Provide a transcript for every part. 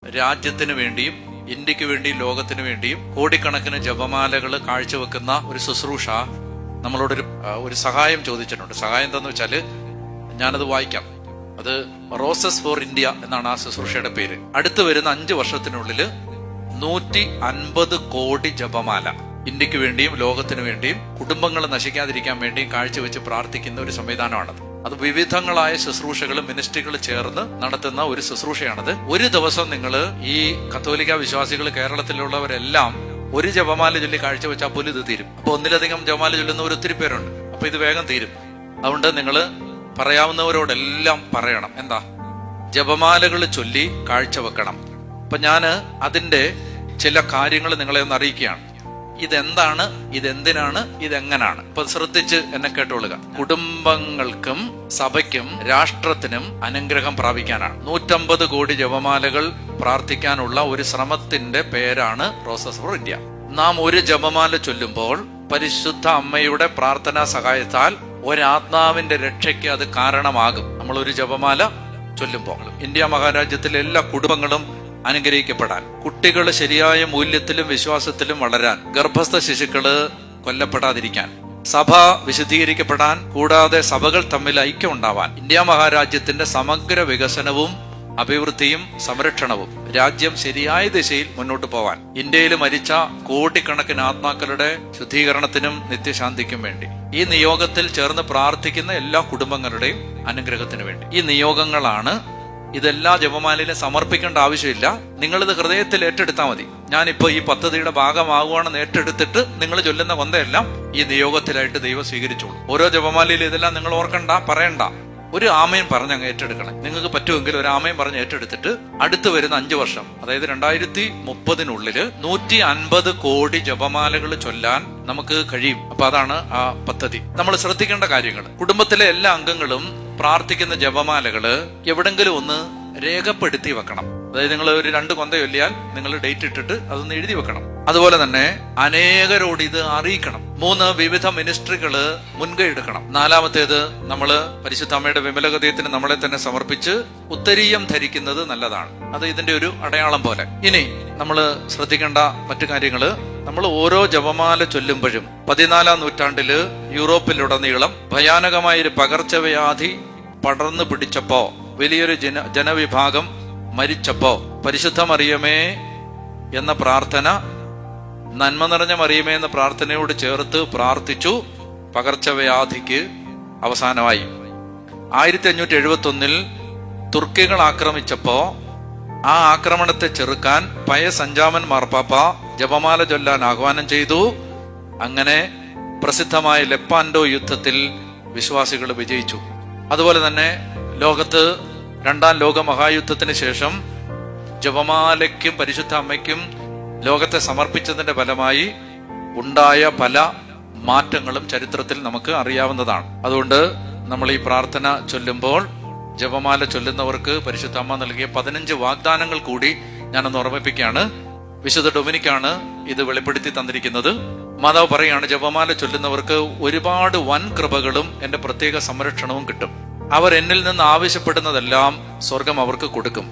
രാജ്യത്തിന് വേണ്ടിയും ഇന്ത്യക്ക് വേണ്ടിയും ലോകത്തിന് വേണ്ടിയും കോടിക്കണക്കിന് ജപമാലകൾ കാഴ്ചവെക്കുന്ന ഒരു ശുശ്രൂഷ നമ്മളോടൊരു സഹായം ചോദിച്ചിട്ടുണ്ട്. സഹായം എന്താന്ന് വെച്ചാല് ഞാനത് വായിക്കാം. അത് റോസസ് ഫോർ ഇന്ത്യ എന്നാണ് ആ ശുശ്രൂഷയുടെ പേര്. അടുത്ത് വരുന്ന 5 വർഷത്തിനുള്ളിൽ 150 കോടി ജപമാല ഇന്ത്യക്ക് വേണ്ടിയും ലോകത്തിന് വേണ്ടിയും കുടുംബങ്ങൾ നശിക്കാതിരിക്കാൻ വേണ്ടിയും കാഴ്ചവെച്ച് പ്രാർത്ഥിക്കുന്ന ഒരു സംവിധാനമാണത്. അത് വിവിധങ്ങളായ ശുശ്രൂഷകളും മിനിസ്ട്രികൾ ചേർന്ന് നടത്തുന്ന ഒരു ശുശ്രൂഷയാണത്. ഒരു ദിവസം നിങ്ങൾ ഈ കത്തോലിക്ക വിശ്വാസികൾ കേരളത്തിലുള്ളവരെല്ലാം ഒരു ജപമാല ചൊല്ലി കാഴ്ചവെച്ചാൽ പോലും ഇത് തീരും. അപ്പൊ ഒന്നിലധികം ജപമാല ചൊല്ലുന്നവർ ഒത്തിരി പേരുണ്ട്. അപ്പൊ ഇത് വേഗം തീരും. അതുകൊണ്ട് നിങ്ങൾ പറയാവുന്നവരോടെല്ലാം പറയണം. എന്താ? ജപമാലകൾ ചൊല്ലി കാഴ്ചവെക്കണം. അപ്പൊ ഞാന് അതിന്റെ ചില കാര്യങ്ങൾ നിങ്ങളെ ഒന്ന് അറിയിക്കുകയാണ്. ഇതെന്താണ്, ഇതെന്തിനാണ്, ഇതെങ്ങനാണ്? ഇപ്പൊ ശ്രദ്ധിച്ച് എന്നെ കേട്ടോളുക. കുടുംബങ്ങൾക്കും സഭയ്ക്കും രാഷ്ട്രത്തിനും അനുഗ്രഹം പ്രാപിക്കാനാണ് 150 കോടി ജപമാലകൾ പ്രാർത്ഥിക്കാനുള്ള ഒരു ശ്രമത്തിന്റെ പേരാണ് റോസസ് ഫോർ ഇന്ത്യ. നാം ഒരു ജപമാല ചൊല്ലുമ്പോൾ പരിശുദ്ധ അമ്മയുടെ പ്രാർത്ഥനാ സഹായത്താൽ ഒരാത്മാവിന്റെ രക്ഷയ്ക്ക് അത് കാരണമാകും. നമ്മൾ ഒരു ജപമാല ചൊല്ലുമ്പോൾ ഇന്ത്യ മഹാരാജ്യത്തിലെ എല്ലാ കുടുംബങ്ങളും അനുഗ്രഹിക്കപ്പെടാൻ, കുട്ടികൾ ശരിയായ മൂല്യത്തിലും വിശ്വാസത്തിലും വളരാൻ, ഗർഭസ്ഥ ശിശുക്കള് കൊല്ലപ്പെടാതിരിക്കാൻ, സഭ വിശുദ്ധീകരിക്കപ്പെടാൻ, കൂടാതെ സഭകൾ തമ്മിൽ ഐക്യം ഉണ്ടാവാൻ, ഇന്ത്യ മഹാരാജ്യത്തിന്റെ സമഗ്ര വികസനവും അഭിവൃദ്ധിയും സംരക്ഷണവും, രാജ്യം ശരിയായ ദിശയിൽ മുന്നോട്ട് പോവാൻ, ഇന്ത്യയിൽ മരിച്ച കോടിക്കണക്കിന് ആത്മാക്കളുടെ ശുദ്ധീകരണത്തിനും നിത്യശാന്തിക്കും വേണ്ടി, ഈ നിയോഗത്തിൽ ചേർന്ന് പ്രാർത്ഥിക്കുന്ന എല്ലാ കുടുംബങ്ങളുടെയും അനുഗ്രഹത്തിന് വേണ്ടി. ഈ നിയോഗങ്ങളാണ്. ഇതെല്ലാ ജപമാലയിലും സമർപ്പിക്കേണ്ട ആവശ്യമില്ല. നിങ്ങളിത് ഹൃദയത്തിൽ ഏറ്റെടുത്താൽ മതി. ഞാനിപ്പോ ഈ പദ്ധതിയുടെ ഭാഗമാകുവാണെന്ന് ഏറ്റെടുത്തിട്ട് നിങ്ങൾ ചൊല്ലുന്ന കൊന്തയെല്ലാം ഈ നിയോഗത്തിലായിട്ട് ദൈവം സ്വീകരിച്ചോളൂ. ഓരോ ജപമാലയിലും ഇതെല്ലാം നിങ്ങൾ ഓർക്കണ്ട, പറയണ്ട. ഒരു ആമയും പറഞ്ഞ് അങ്ങ് ഏറ്റെടുക്കണം. നിങ്ങൾക്ക് പറ്റുമെങ്കിൽ ഒരു ആമയും പറഞ്ഞ് ഏറ്റെടുത്തിട്ട് അടുത്ത് വരുന്ന 5 വർഷം, അതായത് 2030 150 കോടി ജപമാലകൾ ചൊല്ലാൻ നമുക്ക് കഴിയും. അപ്പൊ അതാണ് ആ പദ്ധതി. നമ്മൾ ശ്രദ്ധിക്കേണ്ട കാര്യങ്ങൾ. കുടുംബത്തിലെ എല്ലാ അംഗങ്ങളും പ്രാർത്ഥിക്കുന്ന ജപമാലകള് എവിടെങ്കിലും ഒന്ന് രേഖപ്പെടുത്തി വെക്കണം. അതായത് നിങ്ങൾ ഒരു 2 കൊന്ത ചൊല്ലിയാൽ നിങ്ങൾ ഡേറ്റ് ഇട്ടിട്ട് അതൊന്ന് എഴുതി വെക്കണം. അതുപോലെ തന്നെ അനേകരോട് ഇത് അറിയിക്കണം. 3 വിവിധ മിനിസ്ട്രികള് മുൻകൈ എടുക്കണം. 4മത്തേത് നമ്മള് പരിശുദ്ധ അമ്മയുടെ വിമലഹൃദയത്തിന് നമ്മളെ തന്നെ സമർപ്പിച്ച് ഉത്തരീയം ധരിക്കുന്നത് നല്ലതാണ്. അത് ഇതിന്റെ ഒരു അടയാളം പോലെ. ഇനി നമ്മൾ ശ്രദ്ധിക്കേണ്ട മറ്റു കാര്യങ്ങള്, നമ്മൾ ഓരോ ജപമാല ചൊല്ലുമ്പോഴും 14ാം നൂറ്റാണ്ടില് യൂറോപ്പിലുടനീളം ഭയാനകമായൊരു പകർച്ചവ്യാധി പടർന്നു പിടിച്ചപ്പോ, വലിയൊരു ജനവിഭാഗം മരിച്ചപ്പോ, പരിശുദ്ധ മറിയമേ എന്ന പ്രാർത്ഥന, നന്മ നിറഞ്ഞ മറിയമേ എന്ന പ്രാർത്ഥനയോട് ചേർത്ത് പ്രാർത്ഥിച്ചു. പകർച്ചവ്യാധിക്ക് അവസാനമായി. 1571 തുർക്കികൾ ആക്രമിച്ചപ്പോ ആ ആക്രമണത്തെ ചെറുക്കാൻ പയസ് 5-ാമൻ മാർപ്പാപ്പ ജപമാല ചൊല്ലാൻ ആഹ്വാനം ചെയ്തു. അങ്ങനെ പ്രസിദ്ധമായ ലെപ്പാൻഡോ യുദ്ധത്തിൽ വിശ്വാസികൾ വിജയിച്ചു. അതുപോലെ തന്നെ ലോകത്ത് 2ാം ലോക മഹായുദ്ധത്തിന് ശേഷം ജപമാലയ്ക്കും പരിശുദ്ധ അമ്മയ്ക്കും ലോകത്തെ സമർപ്പിച്ചതിന്റെ ഫലമായി ഉണ്ടായ പല മാറ്റങ്ങളും ചരിത്രത്തിൽ നമുക്ക് അറിയാവുന്നതാണ്. അതുകൊണ്ട് നമ്മൾ ഈ പ്രാർത്ഥന ചൊല്ലുമ്പോൾ ജപമാല ചൊല്ലുന്നവർക്ക് പരിശുദ്ധ അമ്മ നൽകിയ 15 വാഗ്ദാനങ്ങൾ കൂടി ഞാനൊന്ന് ഓർമ്മിപ്പിക്കുകയാണ്. വിശുദ്ധ ഡൊമിനിക്കാണ് ഇത് വെളിപ്പെടുത്തി തന്നിരിക്കുന്നത്. മാതാവ് പറയാണ്, ജപമാല ചൊല്ലുന്നവർക്ക് ഒരുപാട് വൻ കൃപകളും എന്റെ പ്രത്യേക സംരക്ഷണവും കിട്ടും. അവർ എന്നിൽ നിന്ന് ആവശ്യപ്പെടുന്നതെല്ലാം സ്വർഗം അവർക്ക് കൊടുക്കും.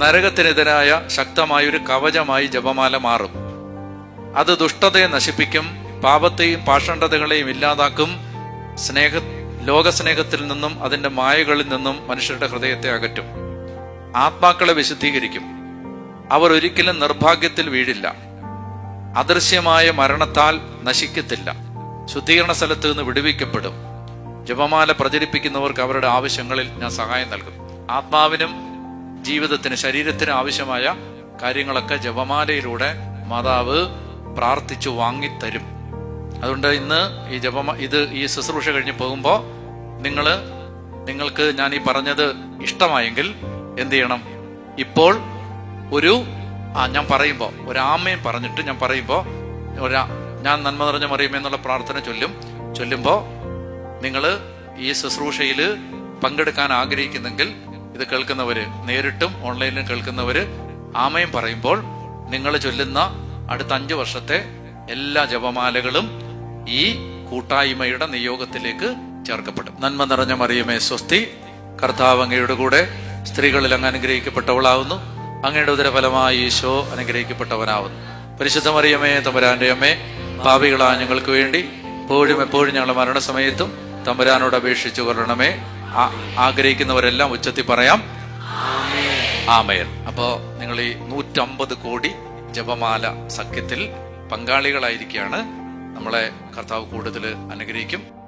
നരകത്തിനെതിരായ ശക്തമായൊരു കവചമായി ജപമാല മാറും. അത് ദുഷ്ടതയെ നശിപ്പിക്കും, പാപത്തെയും പാഷണ്ഡതകളെയും ഇല്ലാതാക്കും, ലോകസ്നേഹത്തിൽ നിന്നും അതിന്റെ മായകളിൽ നിന്നും മനുഷ്യരുടെ ഹൃദയത്തെ അകറ്റും, ആത്മാക്കളെ വിശുദ്ധീകരിക്കും. അവർ ഒരിക്കലും നിർഭാഗ്യത്തിൽ വീഴില്ല, അദൃശ്യമായ മരണത്താൽ നശിക്കത്തില്ല, ശുദ്ധീകരണ സ്ഥലത്ത് നിന്ന് വിടുവിക്കപ്പെടും. ജപമാല പ്രചരിപ്പിക്കുന്നവർക്ക് അവരുടെ ആവശ്യങ്ങളിൽ ഞാൻ സഹായം നൽകും. ആത്മാവിനും ജീവിതത്തിന് ശരീരത്തിന് ആവശ്യമായ കാര്യങ്ങളൊക്കെ ജപമാലയിലൂടെ മാതാവ് പ്രാർത്ഥിച്ചു വാങ്ങിത്തരും. അതുകൊണ്ട് ഇന്ന് ഈ ശുശ്രൂഷ കഴിഞ്ഞ് പോകുമ്പോൾ നിങ്ങൾക്ക് ഞാൻ ഈ പറഞ്ഞത് ഇഷ്ടമായെങ്കിൽ എന്ത് ചെയ്യണം? ഇപ്പോൾ ഞാൻ പറയുമ്പോൾ ഒരാമയും പറഞ്ഞിട്ട് ഞാൻ പറയുമ്പോൾ ഞാൻ നന്മ നിറഞ്ഞ മറിയമേ എന്നുള്ള പ്രാർത്ഥന ചൊല്ലുമ്പോൾ നിങ്ങൾ ഈ ശുശ്രൂഷയിൽ പങ്കെടുക്കാൻ ആഗ്രഹിക്കുന്നെങ്കിൽ, ഇത് കേൾക്കുന്നവര് നേരിട്ടും ഓൺലൈനിലും കേൾക്കുന്നവര് ആമയും പറയുമ്പോൾ നിങ്ങൾ ചൊല്ലുന്ന അടുത്ത 5 വർഷത്തെ എല്ലാ ജപമാലകളും ഈ കൂട്ടായ്മയുടെ നിയോഗത്തിലേക്ക് ചേർക്കപ്പെടും. നന്മ നിറഞ്ഞ മറിയമേ സ്വസ്തി, കർത്താവ് അങ്ങയുടെ കൂടെ സ്ത്രീകളിൽ അങ്ങ് അനുഗ്രഹിക്കപ്പെട്ടവളാവുന്നു. അങ്ങയുടെ ഉദരഫലമായി ഈശോ അനുഗ്രഹിക്കപ്പെട്ടവനാവുന്നു. പരിശുദ്ധ മറിയമേ, തമ്പുരാന്റെ അമ്മേ, പാപികളായ ഞങ്ങൾക്ക് വേണ്ടി എപ്പോഴും ഞങ്ങളുടെ മരണസമയത്തും തമ്പുരാനോട് അപേക്ഷിച്ചു കൊള്ളണമേ. ആഗ്രഹിക്കുന്നവരെല്ലാം ഉച്ചത്തിൽ പറയാം ആമേൻ. അപ്പോ നിങ്ങൾ ഈ 150 കോടി ജപമാല സഖ്യത്തിൽ പങ്കാളികളായിരിക്കുകയാണ്. നമ്മളെ കർത്താവ് കൂടുതൽ അനുഗ്രഹിക്കും.